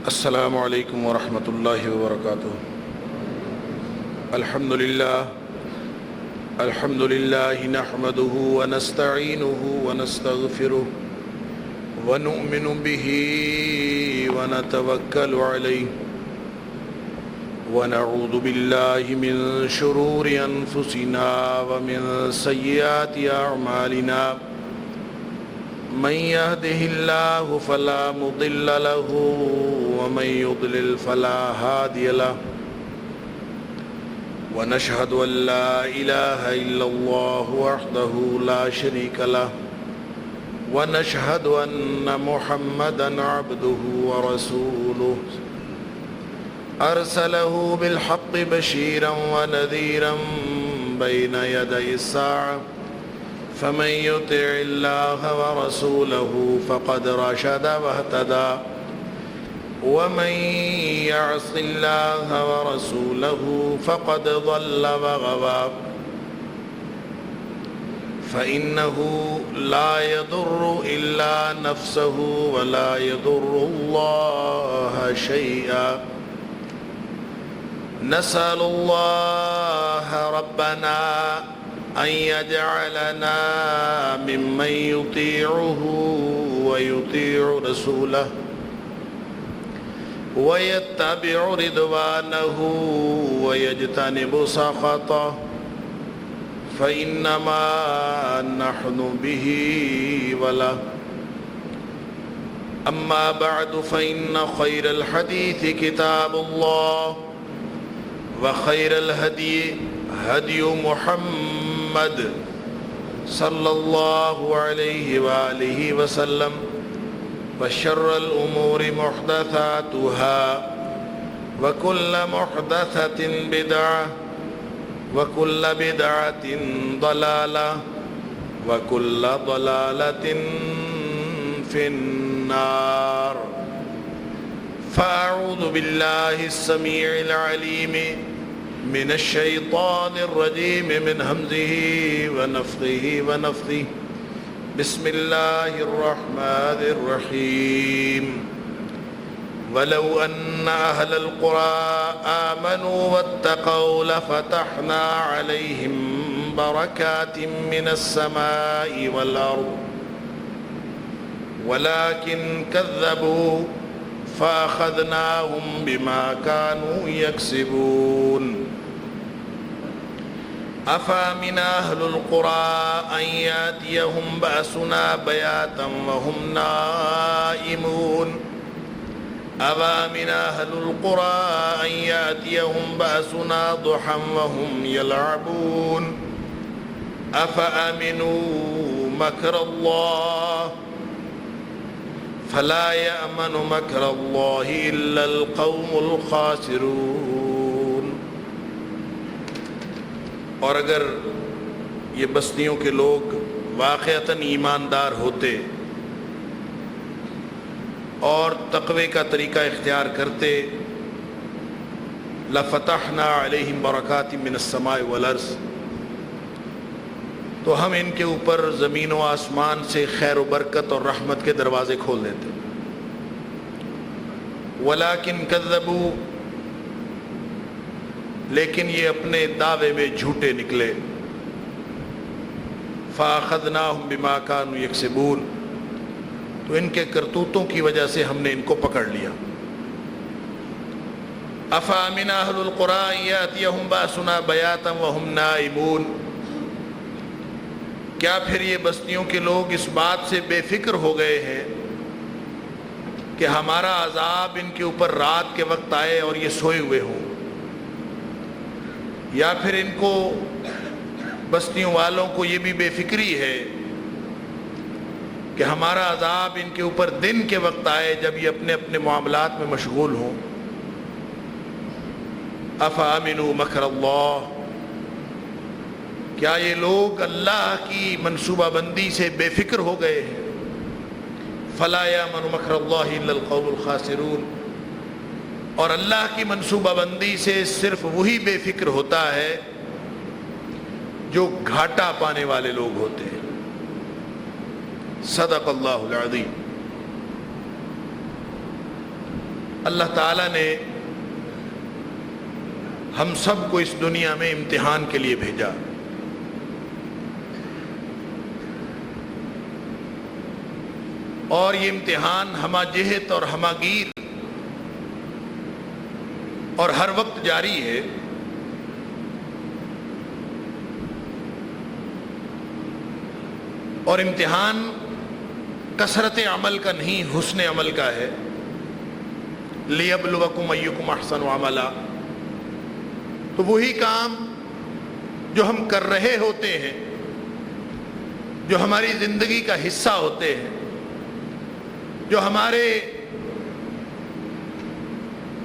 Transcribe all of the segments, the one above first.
السلام علیکم ورحمۃ اللہ وبرکاتہ۔ الحمد للہ نحمده ونستعینه ونستغفره ونؤمن به ونتوکل علیہ ونعوذ باللہ من شرور انفسنا ومن سیئات اعمالنا من يهده الله فلا مضل له ومن يضلل فلا هادي له ونشهد أن لا إله إلا الله وحده لا شريك له ونشهد أن محمدا عبده ورسوله أرسله بالحق بشيرا ونذيرا بين يدي الساعة فمن يطع الله ورسوله فقد رشد واهتدى ومن يعص الله ورسوله فقد ضل وغوى فإنه لا يضر إلا نفسه ولا يضر الله شيئا نسأل الله ربنا أن يجعلنا ممن يطيعه ويطيع رسوله ويتبع رضوانه ويجتنب سخطه فإنما نحن به وله أما بعد فإن خير الحديث كتاب الله وخير الهدي هدي محمد صلى الله عليه وآله وسلم وشر الأمور محدثاتها وكل محدثة بدعة وكل بدعة ضلالة وكل ضلالة في النار فأعوذ بالله السميع العليم من الشيطان الرجيم من همزه ونفخه ونفثه بسم الله الرحمن الرحيم ولو أن أهل القرى آمنوا واتقوا لفتحنا عليهم بركات من السماء والأرض ولكن كذبوا فأخذناهم بما كانوا يكسبون أفأمن أهل القرى أن يأتيهم بأسنا بياتا وهم نائمون أفأمن أهل القرى أن يأتيهم بأسنا ضحى وهم يلعبون أفأمنوا مكر الله فلا يأمن مكر الله إلا القوم الخاسرون۔ اور اگر یہ بستیوں کے لوگ واقعتاً ایماندار ہوتے اور تقوی کا طریقہ اختیار کرتے لفتحنا علیہم برکات من السماء والارض، تو ہم ان کے اوپر زمین و آسمان سے خیر و برکت اور رحمت کے دروازے کھول دیتے، ولیکن کذبوا، لیکن یہ اپنے دعوے میں جھوٹے نکلے، فَأَخَذْنَاهُمْ بِمَا كَانُوا يَكْسِبُونَ، تو ان کے کرتوتوں کی وجہ سے ہم نے ان کو پکڑ لیا۔ أَفَأَمِنَ أَهْلُ الْقُرَىٰ أَن يَأْتِيَهُمْ بَأْسُنَا بَيَاتًا وَهُمْ نَائِمُونَ، کیا پھر یہ بستیوں کے لوگ اس بات سے بے فکر ہو گئے ہیں کہ ہمارا عذاب ان کے اوپر رات کے وقت آئے اور یہ سوئے ہوئے ہوں، یا پھر ان کو بستیوں والوں کو یہ بھی بے فکری ہے کہ ہمارا عذاب ان کے اوپر دن کے وقت آئے جب یہ اپنے اپنے معاملات میں مشغول ہوں۔ افامنوا مکر اللہ، کیا یہ لوگ اللہ کی منصوبہ بندی سے بے فکر ہو گئے ہیں؟ فلا یامن مکر اللہ الا القوم الخاسرون، اور اللہ کی منصوبہ بندی سے صرف وہی بے فکر ہوتا ہے جو گھاٹا پانے والے لوگ ہوتے ہیں۔ صدق اللہ العظیم۔ اللہ تعالیٰ نے ہم سب کو اس دنیا میں امتحان کے لیے بھیجا. اور یہ امتحان ہمہ جہت اور ہمہ گیر اور ہر وقت جاری ہے. اور امتحان کثرت عمل کا نہیں، حسن عمل کا ہے. لِيَبْلُوَكُمْ أَيُّكُمْ أَحْسَنُ عَمَلًا. تو وہی کام جو ہم کر رہے ہوتے ہیں، جو ہماری زندگی کا حصہ ہوتے ہیں، جو ہمارے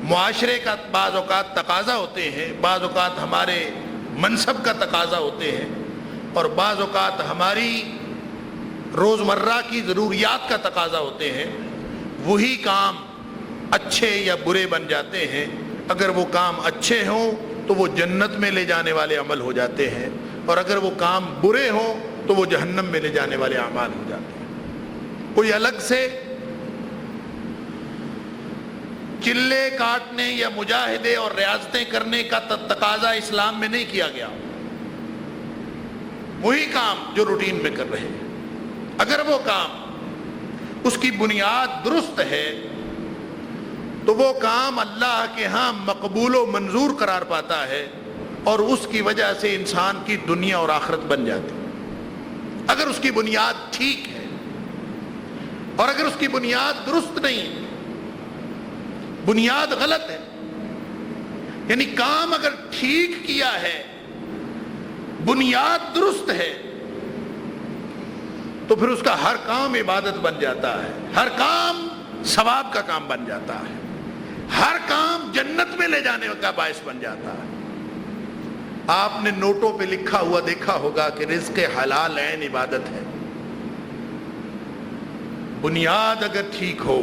معاشرے کا بعض اوقات تقاضا ہوتے ہیں، بعض اوقات ہمارے منصب کا تقاضا ہوتے ہیں، اور بعض اوقات ہماری روزمرہ کی ضروریات کا تقاضا ہوتے ہیں، وہی کام اچھے یا برے بن جاتے ہیں. اگر وہ کام اچھے ہوں تو وہ جنت میں لے جانے والے عمل ہو جاتے ہیں، اور اگر وہ کام برے ہوں تو وہ جہنم میں لے جانے والے اعمال ہو جاتے ہیں. کوئی الگ سے چلے کاٹنے یا مجاہدے اور ریاضتیں کرنے کا تقاضا اسلام میں نہیں کیا گیا. وہی کام جو روٹین میں کر رہے ہیں، اگر وہ کام اس کی بنیاد درست ہے تو وہ کام اللہ کے ہاں مقبول و منظور قرار پاتا ہے، اور اس کی وجہ سے انسان کی دنیا اور آخرت بن جاتی. اگر اس کی بنیاد ٹھیک ہے، اور اگر اس کی بنیاد درست نہیں، بنیاد غلط ہے، یعنی کام اگر ٹھیک کیا ہے، بنیاد درست ہے، تو پھر اس کا ہر کام عبادت بن جاتا ہے، ہر کام ثواب کا کام بن جاتا ہے، ہر کام جنت میں لے جانے کا باعث بن جاتا ہے. آپ نے نوٹوں پہ لکھا ہوا دیکھا ہوگا کہ رزق حلال عین عبادت ہے. بنیاد اگر ٹھیک ہو،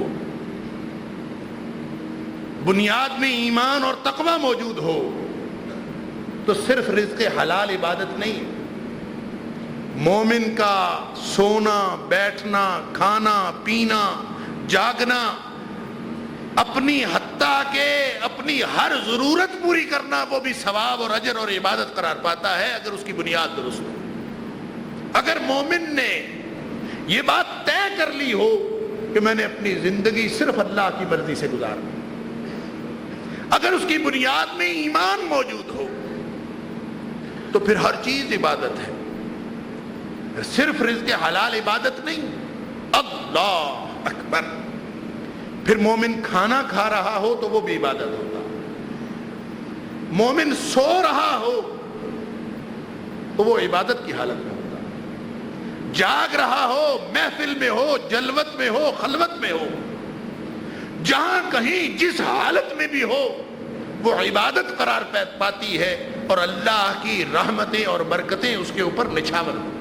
بنیاد میں ایمان اور تقوی موجود ہو، تو صرف رزق حلال عبادت نہیں. مومن کا سونا، بیٹھنا، کھانا، پینا، جاگنا، اپنی حتیٰ کہ اپنی ہر ضرورت پوری کرنا، وہ بھی ثواب اور اجر اور عبادت قرار پاتا ہے اگر اس کی بنیاد درست ہو. اگر مومن نے یہ بات طے کر لی ہو کہ میں نے اپنی زندگی صرف اللہ کی مرضی سے گزارنی، اگر اس کی بنیاد میں ایمان موجود ہو، تو پھر ہر چیز عبادت ہے. صرف رزق حلال عبادت نہیں، اللہ اکبر. پھر مومن کھانا کھا رہا ہو تو وہ بھی عبادت ہوتا. مومن سو رہا ہو تو وہ عبادت کی حالت میں ہوتا. جاگ رہا ہو، محفل میں ہو، جلوت میں ہو، خلوت میں ہو، جہاں کہیں جس حالت میں بھی ہو، وہ عبادت قرار پاتی ہے، اور اللہ کی رحمتیں اور برکتیں اس کے اوپر نچھاور ہوتی.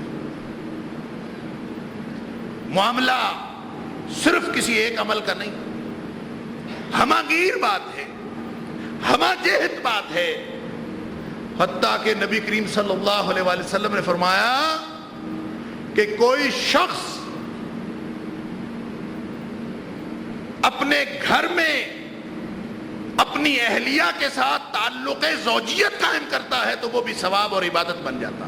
معاملہ صرف کسی ایک عمل کا نہیں، ہمہ گیر بات ہے، ہمہ جہت بات ہے. حتیٰ کہ نبی کریم صلی اللہ علیہ وآلہ وسلم نے فرمایا کہ کوئی شخص اپنے گھر میں اپنی اہلیہ کے ساتھ تعلق زوجیت قائم کرتا ہے تو وہ بھی ثواب اور عبادت بن جاتا.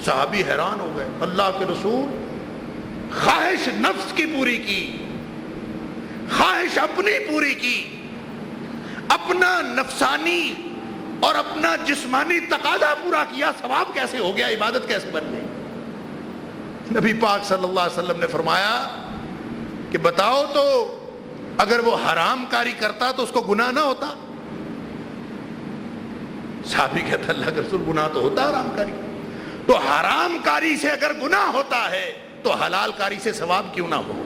صحابی حیران ہو گئے. اللہ کے رسول، خواہش نفس کی پوری کی، خواہش اپنی پوری کی، اپنا نفسانی اور اپنا جسمانی تقاضا پورا کیا، ثواب کیسے ہو گیا، عبادت کیسے بن گئی؟ نبی پاک صلی اللہ علیہ وسلم نے فرمایا کہ بتاؤ تو اگر وہ حرام کاری کرتا تو اس کو گناہ نہ ہوتا؟ صحابی کہتا اللہ کے رسول گناہ تو ہوتا حرام کاری. تو حرام کاری سے اگر گناہ ہوتا ہے تو حلال کاری سے ثواب کیوں نہ ہو؟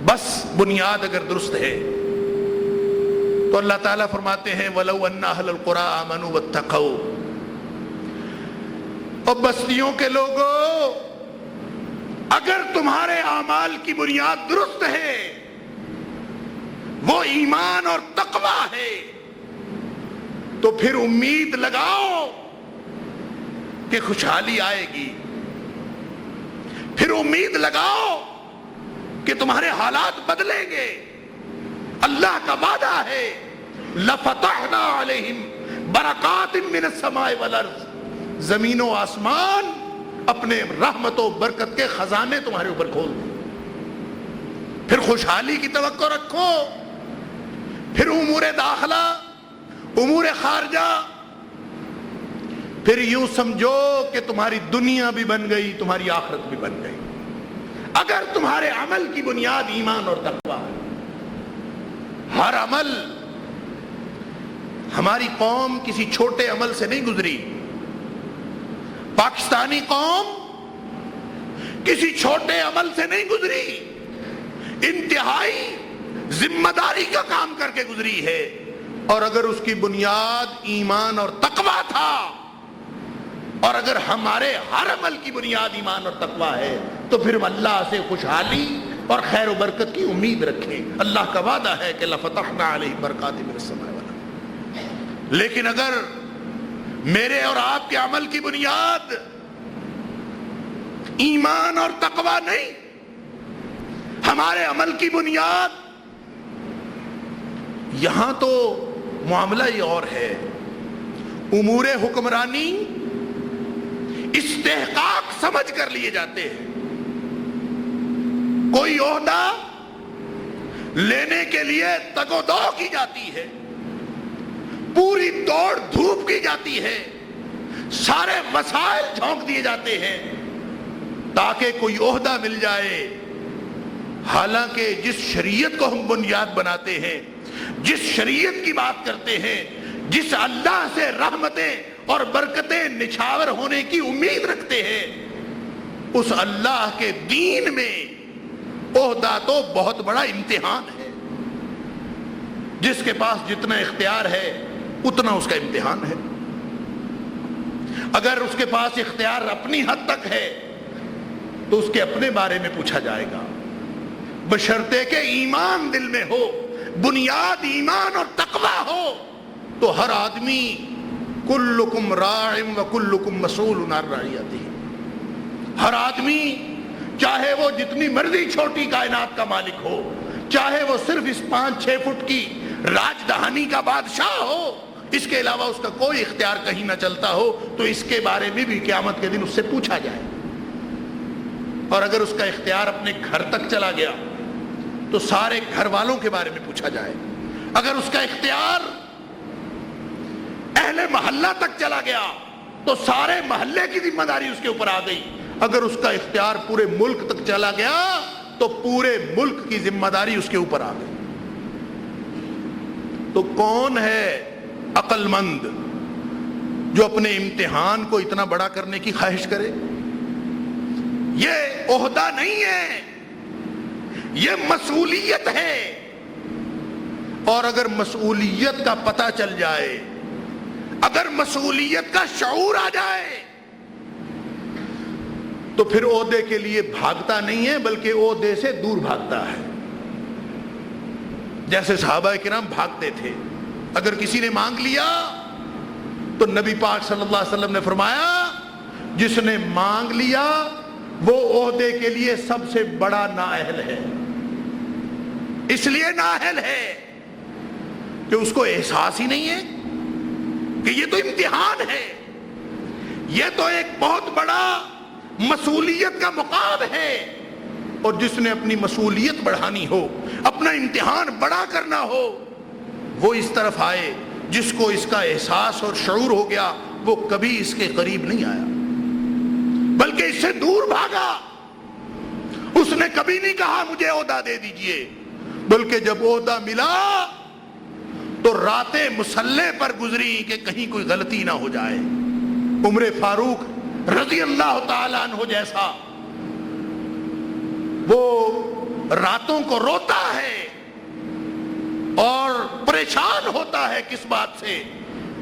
بس بنیاد اگر درست ہے تو اللہ تعالیٰ فرماتے ہیں وَلَوْ أَنَّ أَهْلَ الْقُرَىٰ آمَنُوا وَاتَّقَوْا. اور بستیوں کے لوگوں، اگر تمہارے اعمال کی بنیاد درست ہے، وہ ایمان اور تقوی ہے، تو پھر امید لگاؤ کہ خوشحالی آئے گی. پھر امید لگاؤ کہ تمہارے حالات بدلیں گے. اللہ کا وعدہ ہے لفتحنا علیہم برکات من السماء والارض، زمین و آسمان اپنے رحمت و برکت کے خزانے تمہارے اوپر کھول دیں۔ پھر خوشحالی کی توقع رکھو، پھر امور داخلہ، امور خارجہ، پھر یوں سمجھو کہ تمہاری دنیا بھی بن گئی، تمہاری آخرت بھی بن گئی، اگر تمہارے عمل کی بنیاد ایمان اور تقویٰ ہے۔ ہر عمل، ہماری قوم کسی چھوٹے عمل سے نہیں گزری، پاکستانی قوم کسی چھوٹے عمل سے نہیں گزری، انتہائی ذمہ داری کا کام کر کے گزری ہے۔ اور اگر اس کی بنیاد ایمان اور تقویٰ تھا، اور اگر ہمارے ہر عمل کی بنیاد ایمان اور تقویٰ ہے، تو پھر ہم اللہ سے خوشحالی اور خیر و برکت کی امید رکھیں۔ اللہ کا وعدہ ہے کہ لفتحنا علیہم برکات من السماء والارض۔ لیکن اگر میرے اور آپ کے عمل کی بنیاد ایمان اور تقویٰ نہیں، ہمارے عمل کی بنیاد، یہاں تو معاملہ یہ اور ہے، امور حکمرانی استحقاق سمجھ کر لیے جاتے ہیں۔ کوئی عہدہ لینے کے لیے تگ و دو کی جاتی ہے، پوری دوڑ دھوپ کی جاتی ہے، سارے وسائل جھونک دیے جاتے ہیں تاکہ کوئی عہدہ مل جائے۔ حالانکہ جس شریعت کو ہم بنیاد بناتے ہیں، جس شریعت کی بات کرتے ہیں، جس اللہ سے رحمتیں اور برکتیں نچھاور ہونے کی امید رکھتے ہیں، اس اللہ کے دین میں عہدہ تو بہت بڑا امتحان ہے۔ جس کے پاس جتنا اختیار ہے اتنا اس کا امتحان ہے۔ اگر اس کے پاس اختیار اپنی حد تک ہے تو اس کے اپنے بارے میں پوچھا جائے گا، بشرطے کہ ایمان دل میں ہو، بنیاد ایمان اور تقویٰ ہو، تو ہر آدمی کلکم راع و کلکم مسئول عن رعیتہ، ہر آدمی چاہے وہ جتنی مرضی چھوٹی کائنات کا مالک ہو، چاہے وہ صرف اس 5-6 فٹ کی راجدہانی کا بادشاہ ہو، اس کے علاوہ اس کا کوئی اختیار کہیں نہ چلتا ہو، تو اس کے بارے میں بھی قیامت کے دن اس سے پوچھا جائے۔ اور اگر اس کا اختیار اپنے گھر تک چلا گیا تو سارے گھر والوں کے بارے میں پوچھا جائے۔ اگر اس کا اختیار اہل محلہ تک چلا گیا تو سارے محلے کی ذمہ داری اس کے اوپر آ گئی۔ اگر اس کا اختیار پورے ملک تک چلا گیا تو پورے ملک کی ذمہ داری اس کے اوپر آ گئی۔ تو کون ہے عقل مند جو اپنے امتحان کو اتنا بڑا کرنے کی خواہش کرے؟ یہ عہدہ نہیں ہے، یہ مسئولیت ہے۔ اور اگر مسئولیت کا پتہ چل جائے، اگر مسئولیت کا شعور آ جائے، تو پھر عہدے کے لیے بھاگتا نہیں ہے بلکہ عہدے سے دور بھاگتا ہے۔ جیسے صحابہ کرام بھاگتے تھے، اگر کسی نے مانگ لیا تو نبی پاک صلی اللہ علیہ وسلم نے فرمایا جس نے مانگ لیا وہ عہدے کے لیے سب سے بڑا نااہل ہے۔ اس لیے نااہل ہے کہ اس کو احساس ہی نہیں ہے کہ یہ تو امتحان ہے، یہ تو ایک بہت بڑا مسئولیت کا مقام ہے۔ اور جس نے اپنی مسئولیت بڑھانی ہو، اپنا امتحان بڑا کرنا ہو، وہ اس طرف آئے۔ جس کو اس کا احساس اور شعور ہو گیا وہ کبھی اس کے قریب نہیں آیا بلکہ اس سے دور بھاگا۔ اس نے کبھی نہیں کہا مجھے عہدہ دے دیجئے، بلکہ جب عہدہ ملا تو راتیں مسلح پر گزری کہ کہیں کوئی غلطی نہ ہو جائے۔ عمر فاروق رضی اللہ تعالیٰ عنہ جیسا وہ راتوں کو روتا ہے اور پریشان ہوتا ہے کس بات سے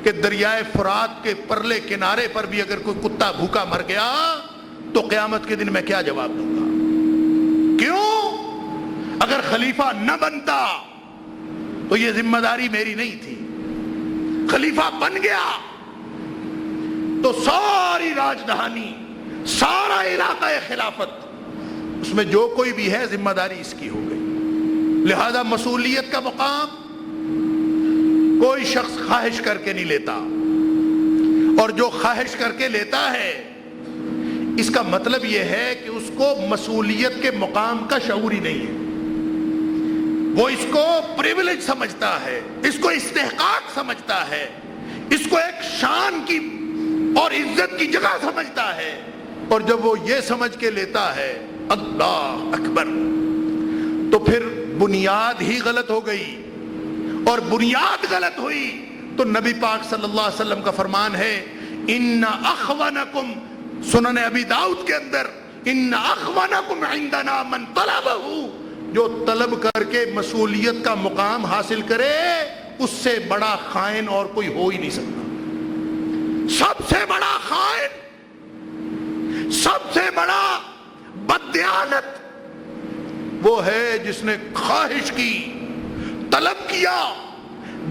کہ دریائے فرات کے پرلے کنارے پر بھی اگر کوئی کتا بھوکا مر گیا تو قیامت کے دن میں کیا جواب دوں گا؟ کیوں؟ اگر خلیفہ نہ بنتا تو یہ ذمہ داری میری نہیں تھی، خلیفہ بن گیا تو ساری راجدھانی، سارا علاقہ خلافت، اس میں جو کوئی بھی ہے ذمہ داری اس کی ہو گئی۔ لہذا مسئولیت کا مقام کوئی شخص خواہش کر کے نہیں لیتا، اور جو خواہش کر کے لیتا ہے اس کا مطلب یہ ہے کہ اس کو مسئولیت کے مقام کا شعور ہی نہیں ہے، وہ اس کو پریویلیج سمجھتا ہے، اس کو استحقاق سمجھتا ہے، اس کو ایک شان کی اور عزت کی جگہ سمجھتا ہے، اور جب وہ یہ سمجھ کے لیتا ہے اللہ اکبر تو پھر بنیاد ہی غلط ہو گئی، اور بنیاد غلط ہوئی تو نبی پاک صلی اللہ علیہ وسلم کا فرمان ہے ان اخونکم، سنن ابی داؤد کے اندر ان اخونکم عندنا من طلبہ، جو طلب کر کے مسئولیت کا مقام حاصل کرے اس سے بڑا خائن اور کوئی ہو ہی نہیں سکتا۔ سب سے بڑا خائن، سب سے بڑا بددیانت وہ ہے جس نے خواہش کی، طلب کیا،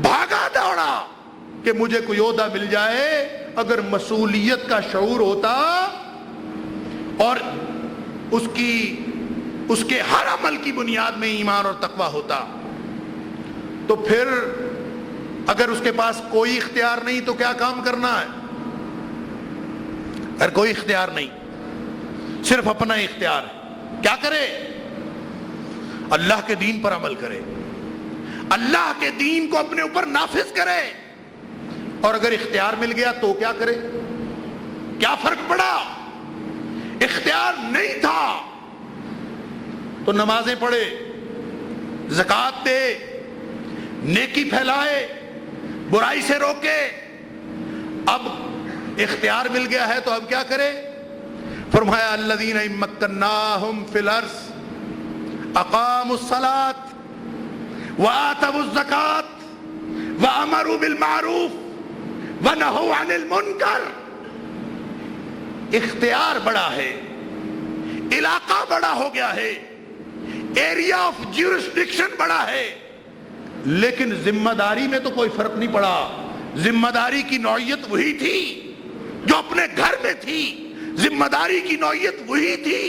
بھاگا دوڑا کہ مجھے کوئی عہدہ مل جائے۔ اگر مسئولیت کا شعور ہوتا اور اس کے ہر عمل کی بنیاد میں ایمان اور تقوی ہوتا تو پھر اگر اس کے پاس کوئی اختیار نہیں تو کیا کام کرنا ہے؟ اگر کوئی اختیار نہیں، صرف اپنا اختیار ہے، کیا کرے؟ اللہ کے دین پر عمل کرے، اللہ کے دین کو اپنے اوپر نافذ کرے، اور اگر اختیار مل گیا تو کیا کرے؟ کیا فرق پڑا؟ اختیار نہیں تھا تو نمازیں پڑھے، زکوٰۃ دے، نیکی پھیلائے، برائی سے روکے۔ اب اختیار مل گیا ہے تو اب کیا کرے؟ فرمایا الذین ان مکناہم فی الارض اقاموا الصلاۃ وآتوا الزکاۃ وامروا بالمعروف ونہوا عن المنکر۔ اختیار بڑا ہے، علاقہ بڑا ہو گیا ہے، ایریا آف جیورسڈکشن بڑا ہے، لیکن ذمہ داری میں تو کوئی فرق نہیں پڑا۔ ذمہ داری کی نوعیت وہی تھی جو اپنے گھر میں تھی، ذمہ داری کی نوعیت وہی تھی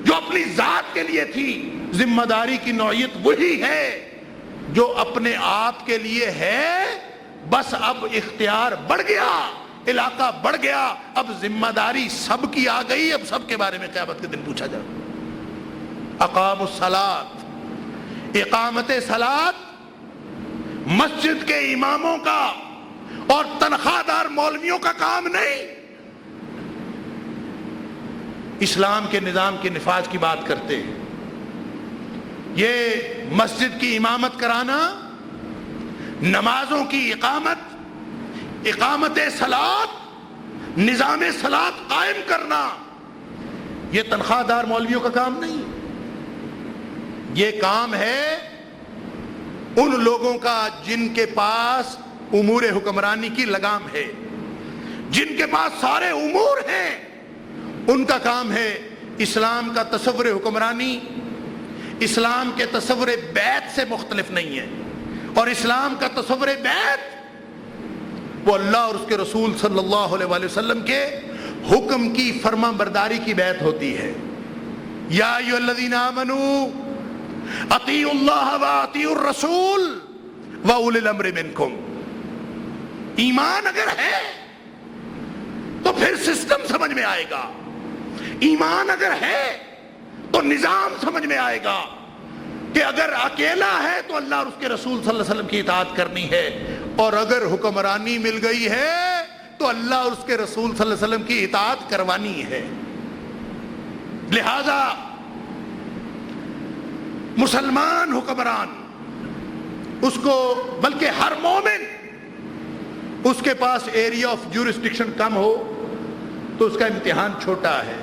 جو اپنی ذات کے لیے تھی، ذمہ داری کی نوعیت وہی ہے جو اپنے آپ کے لیے ہے، بس اب اختیار بڑھ گیا، علاقہ بڑھ گیا، اب ذمہ داری سب کی آ گئی، اب سب کے بارے میں قیامت کے دن پوچھا جائے۔ اقام الصلاۃ، اقامت صلاۃ مسجد کے اماموں کا اور تنخواہ دار مولویوں کا کام نہیں، اسلام کے نظام کے نفاذ کی بات کرتے ہیں۔ یہ مسجد کی امامت کرانا، نمازوں کی اقامت، اقامت صلاۃ، نظام صلاۃ قائم کرنا، یہ تنخواہ دار مولویوں کا کام نہیں، یہ کام ہے ان لوگوں کا جن کے پاس امور حکمرانی کی لگام ہے، جن کے پاس سارے امور ہیں، ان کا کام ہے۔ اسلام کا تصور حکمرانی اسلام کے تصور بیت سے مختلف نہیں ہے، اور اسلام کا تصور بیت وہ اللہ اور اس کے رسول صلی اللہ علیہ وآلہ وسلم کے حکم کی فرما برداری کی بیت ہوتی ہے۔ یا ایھا الذین آمنوا اطیعوا اللہ واطیعوا الرسول واولی الامر منکم۔ ایمان اگر ہے تو پھر سسٹم سمجھ میں آئے گا، ایمان اگر ہے تو نظام سمجھ میں آئے گا کہ اگر اکیلا ہے تو اللہ اور اس کے رسول صلی اللہ علیہ وسلم کی اطاعت کرنی ہے، اور اگر حکمرانی مل گئی ہے تو اللہ اور اس کے رسول صلی اللہ علیہ وسلم کی اطاعت کروانی ہے۔ لہذا مسلمان حکمران، اس کو بلکہ ہر مومن، اس کے پاس ایریا آف جورسڈکشن کم ہو تو اس کا امتحان چھوٹا ہے،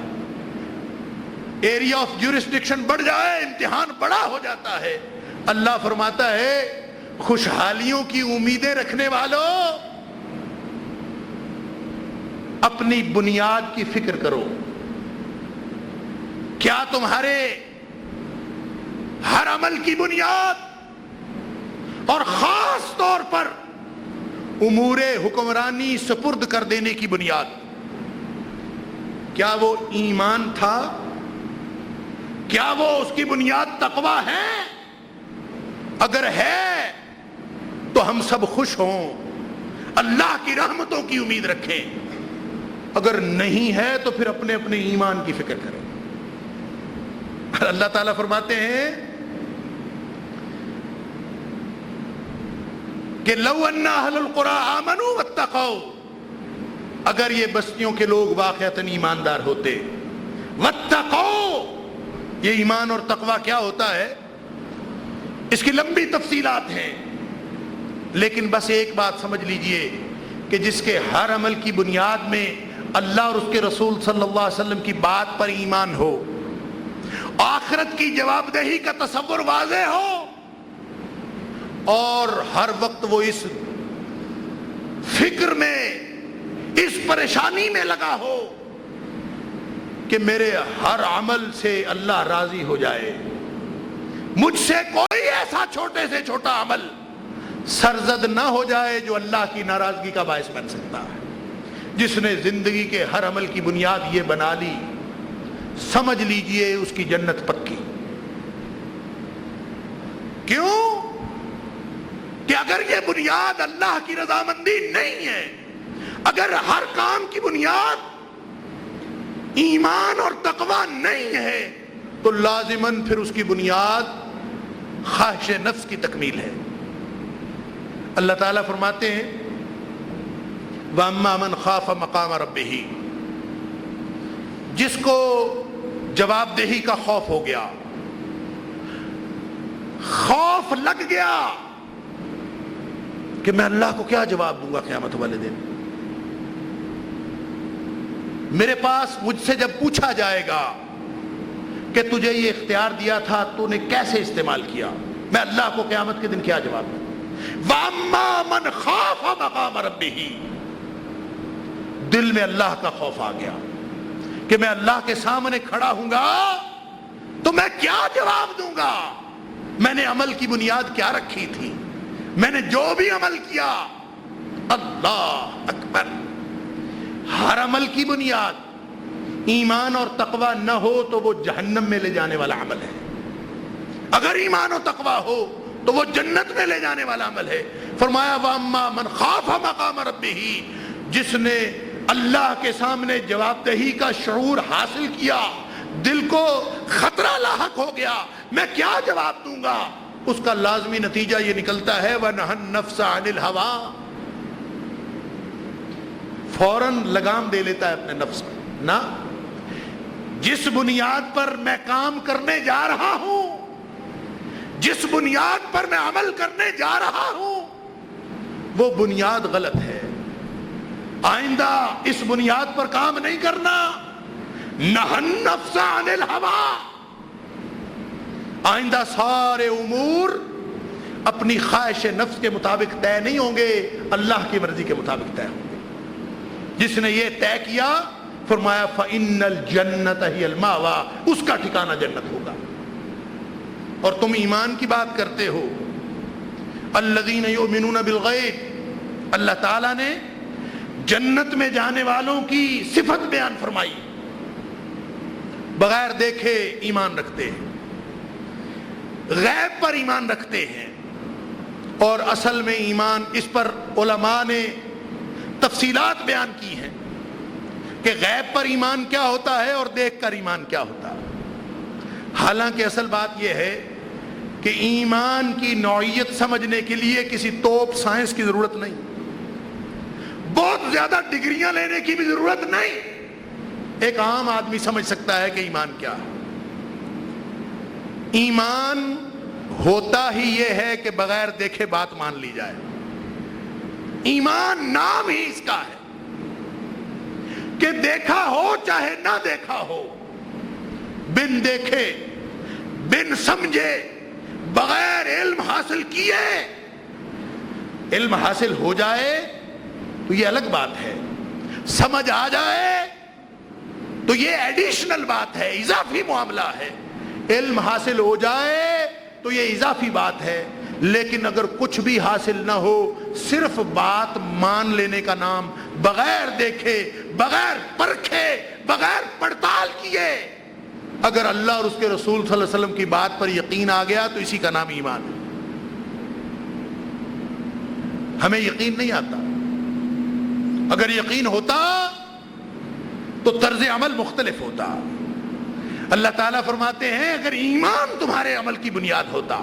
ایریا آف جورسڈکشن بڑھ جائے امتحان بڑا ہو جاتا ہے۔ اللہ فرماتا ہے خوشحالیوں کی امیدیں رکھنے والوں، اپنی بنیاد کی فکر کرو، کیا تمہارے ہر عمل کی بنیاد اور خاص طور پر امور حکمرانی سپرد کر دینے کی بنیاد کیا وہ ایمان تھا؟ کیا وہ اس کی بنیاد تقوی ہے؟ اگر ہے تو ہم سب خوش ہوں، اللہ کی رحمتوں کی امید رکھیں، اگر نہیں ہے تو پھر اپنے اپنے ایمان کی فکر کریں۔ اللہ تعالیٰ فرماتے ہیں کہ لو ان اہل القری آمنوا واتقوا، اگر یہ بستیوں کے لوگ واقعتاً ایماندار ہوتے، واتقوا، یہ ایمان اور تقوی کیا ہوتا ہے اس کی لمبی تفصیلات ہیں، لیکن بس ایک بات سمجھ لیجئے کہ جس کے ہر عمل کی بنیاد میں اللہ اور اس کے رسول صلی اللہ علیہ وسلم کی بات پر ایمان ہو، آخرت کی جواب دہی کا تصور واضح ہو، اور ہر وقت وہ اس فکر میں، اس پریشانی میں لگا ہو کہ میرے ہر عمل سے اللہ راضی ہو جائے، مجھ سے کوئی ایسا چھوٹے سے چھوٹا عمل سرزد نہ ہو جائے جو اللہ کی ناراضگی کا باعث بن سکتا ہے۔ جس نے زندگی کے ہر عمل کی بنیاد یہ بنا لی، سمجھ لیجئے اس کی جنت پکی۔ کیوں؟ کہ اگر یہ بنیاد اللہ کی رضامندی نہیں ہے، اگر ہر کام کی بنیاد ایمان اور تقوی نہیں ہے، تو لازماً پھر اس کی بنیاد خواہش نفس کی تکمیل ہے۔ اللہ تعالیٰ فرماتے ہیں وَأَمَّا مَنْ خَافَ مَقَامَ رَبِّهِ، جس کو جواب دہی کا خوف ہو گیا، خوف لگ گیا کہ میں اللہ کو کیا جواب دوں گا قیامت والے دن، میرے پاس مجھ سے جب پوچھا جائے گا کہ تجھے یہ اختیار دیا تھا تو نے کیسے استعمال کیا، میں اللہ کو قیامت کے دن کیا جواب دوں۔ وَأَمَّا مَنْ خَافَ مَقَامَ رَبِّهِ، دل میں اللہ کا خوف آ گیا کہ میں اللہ کے سامنے کھڑا ہوں گا تو میں کیا جواب دوں گا، میں نے عمل کی بنیاد کیا رکھی تھی، میں نے جو بھی عمل کیا، اللہ اکبر، ہر عمل کی بنیاد ایمان اور تقوی نہ ہو تو وہ جہنم میں لے جانے والا عمل ہے، اگر ایمان و تقوی ہو تو وہ جنت میں لے جانے والا عمل ہے۔ فرمایا وَأَمَّا مَنْ خَافَ مَقَامَ رَبِّهِ، جس نے اللہ کے سامنے جواب دہی کا شعور حاصل کیا، دل کو خطرہ لاحق ہو گیا میں کیا جواب دوں گا، اس کا لازمی نتیجہ یہ نکلتا ہے وَنَهَى النَّفْسَ عَنِ الْهَوَىٰ، فوراً لگام دے لیتا ہے اپنے نفس کو، نہ جس بنیاد پر میں کام کرنے جا رہا ہوں، جس بنیاد پر میں عمل کرنے جا رہا ہوں وہ بنیاد غلط ہے، آئندہ اس بنیاد پر کام نہیں کرنا۔ نَهَى النَّفْسَ عَنِ الْهَوَىٰ، آئندہ سارے امور اپنی خواہش نفس کے مطابق طے نہیں ہوں گے، اللہ کی مرضی کے مطابق طے ہوں گے۔ جس نے یہ طے کیا فرمایا فَإِنَّ الْجَنَّةَ هِيَ الْمَأْوَىٰ، اس کا ٹھکانہ جنت ہوگا۔ اور تم ایمان کی بات کرتے ہو، الَّذِينَ يُؤْمِنُونَ بِالْغَيْبِ، اللہ تعالیٰ نے جنت میں جانے والوں کی صفت بیان فرمائی، بغیر دیکھے ایمان رکھتے ہیں، غیب پر ایمان رکھتے ہیں، اور اصل میں ایمان اس پر علماء نے تفصیلات بیان کی ہیں کہ غیب پر ایمان کیا ہوتا ہے اور دیکھ کر ایمان کیا ہوتا ہے۔ حالانکہ اصل بات یہ ہے کہ ایمان کی نوعیت سمجھنے کے لیے کسی توپ سائنس کی ضرورت نہیں، بہت زیادہ ڈگریاں لینے کی بھی ضرورت نہیں، ایک عام آدمی سمجھ سکتا ہے کہ ایمان کیا ہے۔ ایمان ہوتا ہی یہ ہے کہ بغیر دیکھے بات مان لی جائے، ایمان نام ہی اس کا ہے کہ دیکھا ہو چاہے نہ دیکھا ہو، بن دیکھے بن سمجھے بغیر علم حاصل کیے، علم حاصل ہو جائے تو یہ الگ بات ہے، سمجھ آ جائے تو یہ ایڈیشنل بات ہے، اضافی معاملہ ہے، علم حاصل ہو جائے تو یہ اضافی بات ہے، لیکن اگر کچھ بھی حاصل نہ ہو، صرف بات مان لینے کا نام، بغیر دیکھے بغیر پرکھے بغیر پڑتال کیے اگر اللہ اور اس کے رسول صلی اللہ علیہ وسلم کی بات پر یقین آ گیا تو اسی کا نام ایمان ہے۔ ہمیں یقین نہیں آتا. اگر یقین ہوتا تو طرز عمل مختلف ہوتا. اللہ تعالیٰ فرماتے ہیں اگر ایمان تمہارے عمل کی بنیاد ہوتا,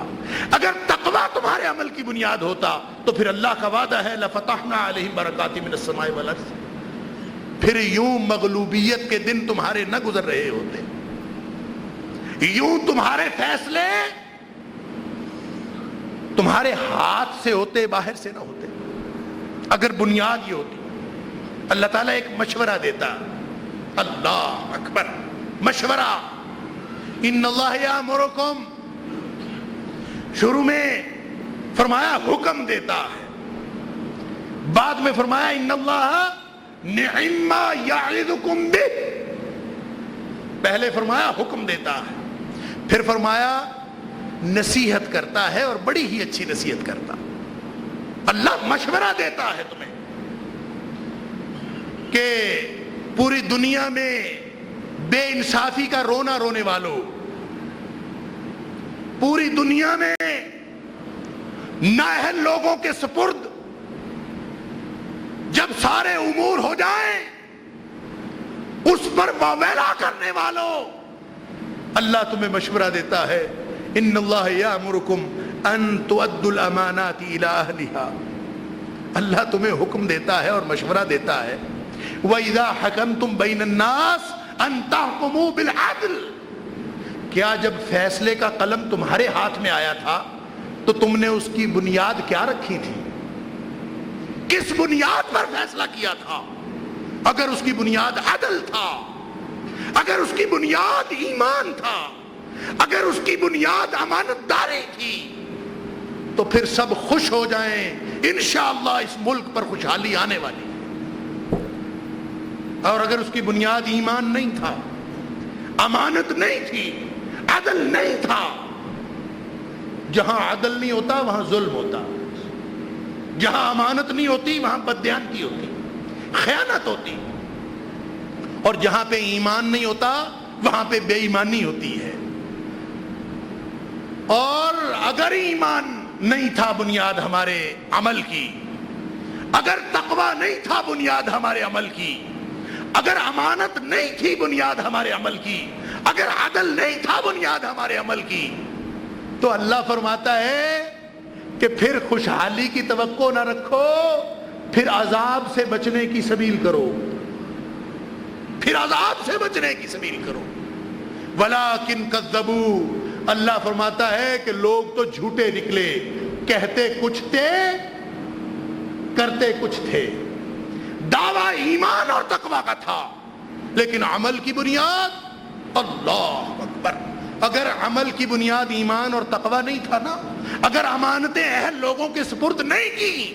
اگر تقوی تمہارے عمل کی بنیاد ہوتا, تو پھر اللہ کا وعدہ ہے لَفَتَحْنَا عَلَيْهِمْ بَرَكَاتٍ مِنَ السَّمَاءِ وَالْأَرْضِ. پھر یوں مغلوبیت کے دن تمہارے نہ گزر رہے ہوتے, یوں تمہارے فیصلے تمہارے ہاتھ سے ہوتے, باہر سے نہ ہوتے, اگر بنیاد یہ ہوتی. اللہ تعالیٰ ایک مشورہ دیتا. اللہ اکبر, مشورہ. ان اللہ یامرکم, شروع میں فرمایا حکم دیتا ہے, بعد میں فرمایا ان اللہ نعم ما یعظکم بہ. پہلے فرمایا حکم دیتا ہے, پھر فرمایا نصیحت کرتا ہے, اور بڑی ہی اچھی نصیحت کرتا. اللہ مشورہ دیتا ہے تمہیں کہ پوری دنیا میں بے انصافی کا رونا رونے والوں, پوری دنیا میں نااہل لوگوں کے سپرد جب سارے امور ہو جائیں, اس پر واویلا کرنے والوں, اللہ تمہیں مشورہ دیتا ہے ان اللہ یامرکم ان تؤدوا الامانات الی اہلھا. اللہ تمہیں حکم دیتا ہے اور مشورہ دیتا ہے وَإِذَا حَكَمْتُمْ بَيْنَ النَّاسِ أَن تَحْكُمُوا بِالْعَدْلِ. کیا جب فیصلے کا قلم تمہارے ہاتھ میں آیا تھا تو تم نے اس کی بنیاد کیا رکھی تھی؟ کس بنیاد پر فیصلہ کیا تھا؟ اگر اس کی بنیاد عدل تھا, اگر اس کی بنیاد ایمان تھا, اگر اس کی بنیاد امانت داری تھی, تو پھر سب خوش ہو جائیں, انشاءاللہ اس ملک پر خوشحالی آنے والی. اور اگر اس کی بنیاد ایمان نہیں تھا, امانت نہیں تھی, عدل نہیں تھا, جہاں عدل نہیں ہوتا وہاں ظلم ہوتا, جہاں امانت نہیں ہوتی وہاں بددیانتی ہوتی, خیانت ہوتی, اور جہاں پہ ایمان نہیں ہوتا وہاں پہ بے ایمانی ہوتی ہے. اور اگر ایمان نہیں تھا بنیاد ہمارے عمل کی, اگر تقوی نہیں تھا بنیاد ہمارے عمل کی, اگر امانت نہیں تھی بنیاد ہمارے عمل کی, اگر عدل نہیں تھا بنیاد ہمارے عمل کی, تو اللہ فرماتا ہے کہ پھر خوشحالی کی توقع نہ رکھو, پھر عذاب سے بچنے کی سبیل کرو, پھر عذاب سے بچنے کی سبیل کرو. وَلَٰكِن كَذَّبُوا, اللہ فرماتا ہے کہ لوگ تو جھوٹے نکلے, کہتے کچھ تھے کرتے کچھ تھے. دعویٰ ایمان اور تقوی کا تھا, لیکن عمل کی بنیاد, اللہ اکبر, اگر عمل کی بنیاد ایمان اور تقوی نہیں تھا نا, اگر امانتیں اہل لوگوں کے سپرد نہیں کی,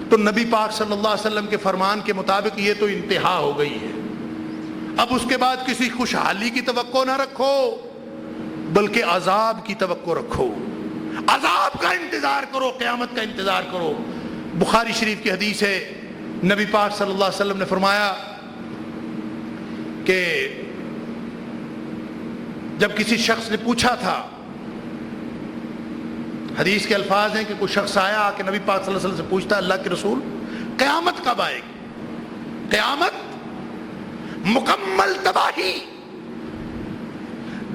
تو نبی پاک صلی اللہ علیہ وسلم کے فرمان کے مطابق یہ تو انتہا ہو گئی ہے. اب اس کے بعد کسی خوشحالی کی توقع نہ رکھو, بلکہ عذاب کی توقع رکھو, عذاب کا انتظار کرو, قیامت کا انتظار کرو. بخاری شریف کی حدیث ہے, نبی پاک صلی اللہ علیہ وسلم نے فرمایا کہ جب کسی شخص نے پوچھا تھا, حدیث کے الفاظ ہیں کہ کوئی شخص آیا کہ نبی پاک صلی اللہ علیہ وسلم سے پوچھتا, اللہ کے رسول قیامت کب آئے گی؟ قیامت مکمل تباہی,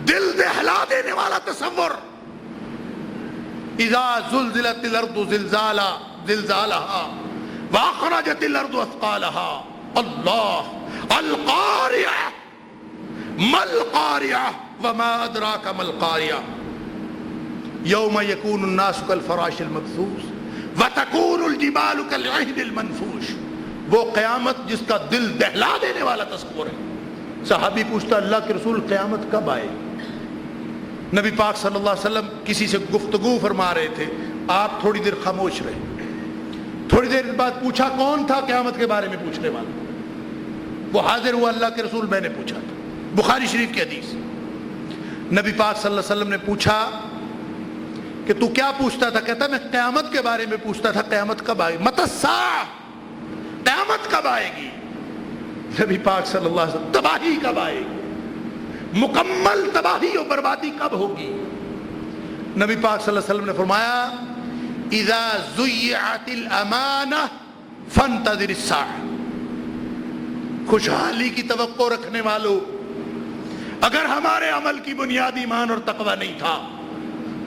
دل دہلا دینے والا تصور. اذا زلزلت الارض زلزالها واخرجت الارض اثقالها. اللہ, القارعہ ما القارعہ وما ادراک ما القارعہ یوم یکون الناس کالفراش المبثوث وتکون الجبال کالعہد المنفوش. وہ قیامت جس کا دل دہلا دینے والا تصور ہے. صحابی پوچھتا, اللہ کے رسول قیامت کب آئے؟ نبی پاک صلی اللہ علیہ وسلم کسی سے گفتگو فرما رہے تھے, آپ تھوڑی دیر خاموش رہے. تھوڑی دیر بعد پوچھا, کون تھا قیامت کے بارے میں پوچھنے والا؟ وہ حاضر ہوا, اللہ کے رسول میں نے پوچھا تھا. بخاری شریف کی حدیث. نبی پاک صلی اللہ علیہ وسلم نے پوچھا کہ تو کیا پوچھتا تھا؟ کہتا میں قیامت کے بارے میں پوچھتا تھا, قیامت کب آئے گی, متی الساعہ, قیامت کب آئے گی. نبی پاک صلی اللہ علیہ وسلم, تباہی کب آئے گی, مکمل تباہی اور بربادی کب ہوگی؟ نبی پاک صلی اللہ علیہ وسلم نے فرمایا اذا ضیعت الامانہ فانتظر الساعہ، خوشحالی کی توقع رکھنے والوں، اگر ہمارے عمل کی بنیاد ایمان اور تقوی نہیں تھا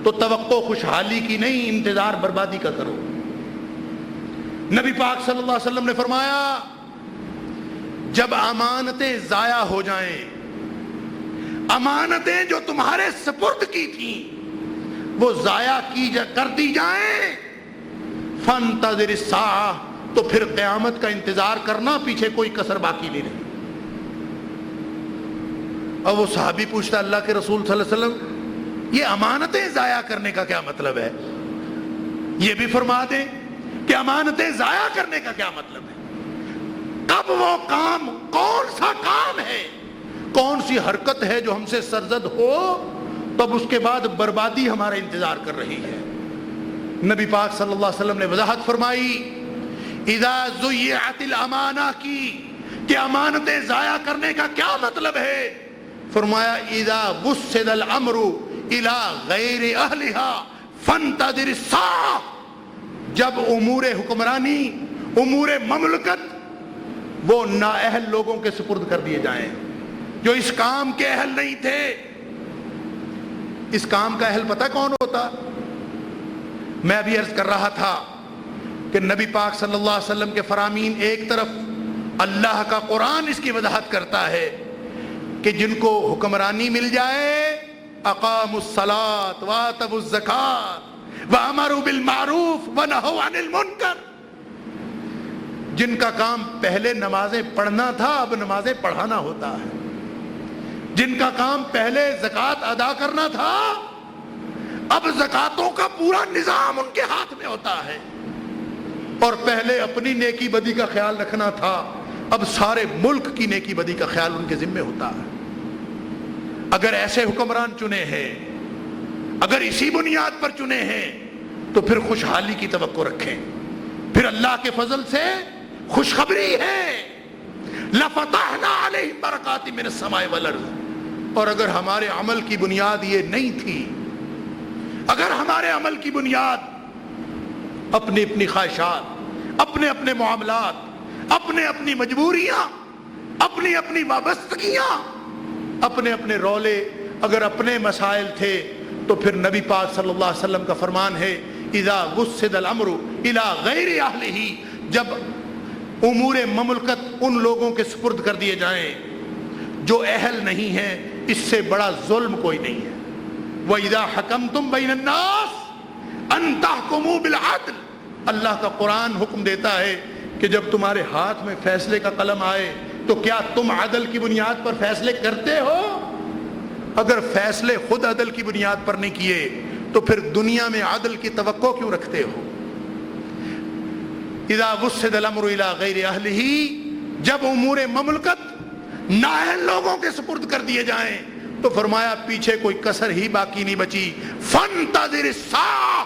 تو توقع خوشحالی کی نہیں، انتظار بربادی کا کرو۔ نبی پاک صلی اللہ علیہ وسلم نے فرمایا جب امانتیں ضائع ہو جائیں، امانتیں جو تمہارے سپرد کی تھیں وہ ضائع کر دی جائیں، فانتظر الساعہ، تو پھر قیامت کا انتظار کرنا، پیچھے کوئی کسر باقی نہیں رہی۔ اور وہ صحابی پوچھتا اللہ کے رسول صلی اللہ علیہ وسلم یہ امانتیں ضائع کرنے کا کیا مطلب ہے؟ یہ بھی فرما دیں کہ امانتیں ضائع کرنے کا کیا مطلب ہے؟ کب وہ کام، کون سا کام ہے، کون سی حرکت ہے جو ہم سے سرزد ہو تب اس کے بعد بربادی ہمارا انتظار کر رہی ہے؟ نبی پاک صلی اللہ علیہ وسلم نے وضاحت فرمائی اذا ضیعت الامانہ کی، کہ امانتیں ضائع کرنے کا کیا مطلب ہے؟ فرمایا اذا وسد الامر الى غیر اہلہا فانتظر الساعہ، جب امور حکمرانی، امور مملکت وہ نااہل لوگوں کے سپرد کر دیے جائیں، جو اس کام کے اہل نہیں تھے۔ اس کام کا اہل پتہ کون ہوتا؟ میں ابھی عرض کر رہا تھا کہ نبی پاک صلی اللہ علیہ وسلم کے فرامین ایک طرف اللہ کا قرآن اس کی وضاحت کرتا ہے کہ جن کو حکمرانی مل جائے، اقاموا الصلاۃ وآتوا الزکاۃ وامروا بالمعروف ونہوا عن المنکر، جن کا کام پہلے نمازیں پڑھنا تھا اب نمازیں پڑھانا ہوتا ہے، جن کا کام پہلے زکوٰۃ ادا کرنا تھا اب زکاتوں کا پورا نظام ان کے ہاتھ میں ہوتا ہے، اور پہلے اپنی نیکی بدی کا خیال رکھنا تھا اب سارے ملک کی نیکی بدی کا خیال ان کے ذمہ ہوتا ہے۔ اگر ایسے حکمران چنے ہیں، اگر اسی بنیاد پر چنے ہیں تو پھر خوشحالی کی توقع رکھیں، پھر اللہ کے فضل سے خوشخبری ہے لَفَتَحْنَا عَلَيْهِمْ بَرَكَاتٍ مِّنَ السَّمَاءِ وَالْأَرْضِ۔ اور اگر ہمارے عمل کی بنیاد یہ نہیں تھی، اگر ہمارے عمل کی بنیاد اپنی اپنی خواہشات، اپنے اپنے معاملات، اپنے اپنی مجبوریاں، اپنی اپنی وابستگیاں، اپنے اپنے رولے، اگر اپنے مسائل تھے تو پھر نبی پاک صلی اللہ علیہ وسلم کا فرمان ہے اذا وسد الامر الى غیر اہلہ، جب امور مملکت ان لوگوں کے سپرد کر دیے جائیں جو اہل نہیں ہیں، اس سے بڑا ظلم کوئی نہیں ہے۔ وَإِذَا حَكَمْتُمْ بَيْنَ النَّاسِ أَن تَحْكُمُوا بِالْعَدْلِ، اللہ کا قرآن حکم دیتا ہے کہ جب تمہارے ہاتھ میں فیصلے کا قلم آئے تو کیا تم عدل کی بنیاد پر فیصلے کرتے ہو؟ اگر فیصلے خود عدل کی بنیاد پر نہیں کیے تو پھر دنیا میں عدل کی توقع کیوں رکھتے ہو؟ اذا وسد الامر الى غیر اہلہ، جب امور مملکت نااہل لوگوں کے سپرد کر دیے جائیں تو فرمایا پیچھے کوئی کسر ہی باقی نہیں بچی، فانتظر الساعہ،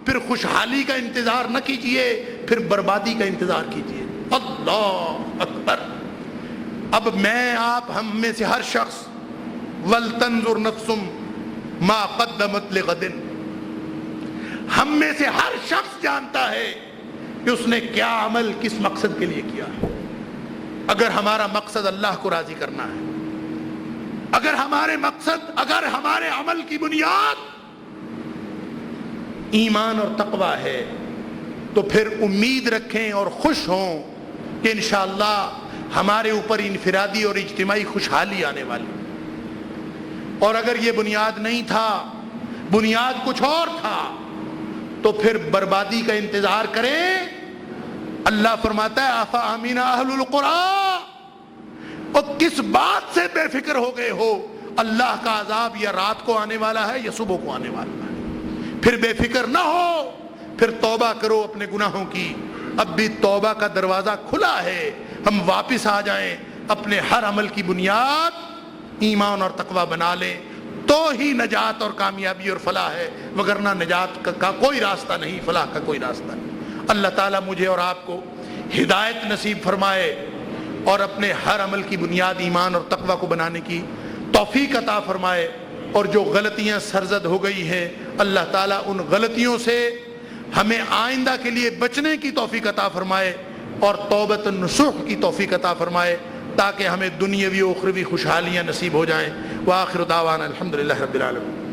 پھر خوشحالی کا انتظار نہ کیجئے، پھر بربادی کا انتظار کیجئے۔ اللہ اکبر۔ اب میں، آپ، ہم میں سے ہر شخص وَلْتَنْظُرْ نَفْسٌ مَا قَدَّمَتْ لِغَدٍ، ہم میں سے ہر شخص جانتا ہے کہ اس نے کیا عمل کس مقصد کے لیے کیا ہے۔ اگر ہمارا مقصد اللہ کو راضی کرنا ہے، اگر ہمارے مقصد، اگر ہمارے عمل کی بنیاد ایمان اور تقوی ہے تو پھر امید رکھیں اور خوش ہوں کہ انشاءاللہ ہمارے اوپر انفرادی اور اجتماعی خوشحالی آنے والی۔ اور اگر یہ بنیاد نہیں تھا، بنیاد کچھ اور تھا، تو پھر بربادی کا انتظار کریں۔ اللہ فرماتا ہے أَفَأَمِنَ أَهْلُ الْقُرَىٰ، اور کس بات سے بے فکر ہو گئے ہو؟ اللہ کا عذاب یا رات کو آنے والا ہے یا صبح کو آنے والا ہے، پھر بے فکر نہ ہو، پھر توبہ کرو اپنے گناہوں کی۔ اب بھی توبہ کا دروازہ کھلا ہے، ہم واپس آ جائیں، اپنے ہر عمل کی بنیاد ایمان اور تقوی بنا لیں، تو ہی نجات اور کامیابی اور فلاح ہے، وگرنہ نجات کا کوئی راستہ نہیں، فلاح کا کوئی راستہ نہیں۔ اللہ تعالیٰ مجھے اور آپ کو ہدایت نصیب فرمائے اور اپنے ہر عمل کی بنیاد ایمان اور تقوی کو بنانے کی توفیق عطا فرمائے، اور جو غلطیاں سرزد ہو گئی ہیں اللہ تعالیٰ ان غلطیوں سے ہمیں آئندہ کے لیے بچنے کی توفیق عطا فرمائے اور توبۃ النصوح کی توفیق عطا فرمائے تاکہ ہمیں دنیاوی و اخروی خوشحالیاں نصیب ہو جائیں۔ وآخر دعوانا الحمدللہ رب العالمین۔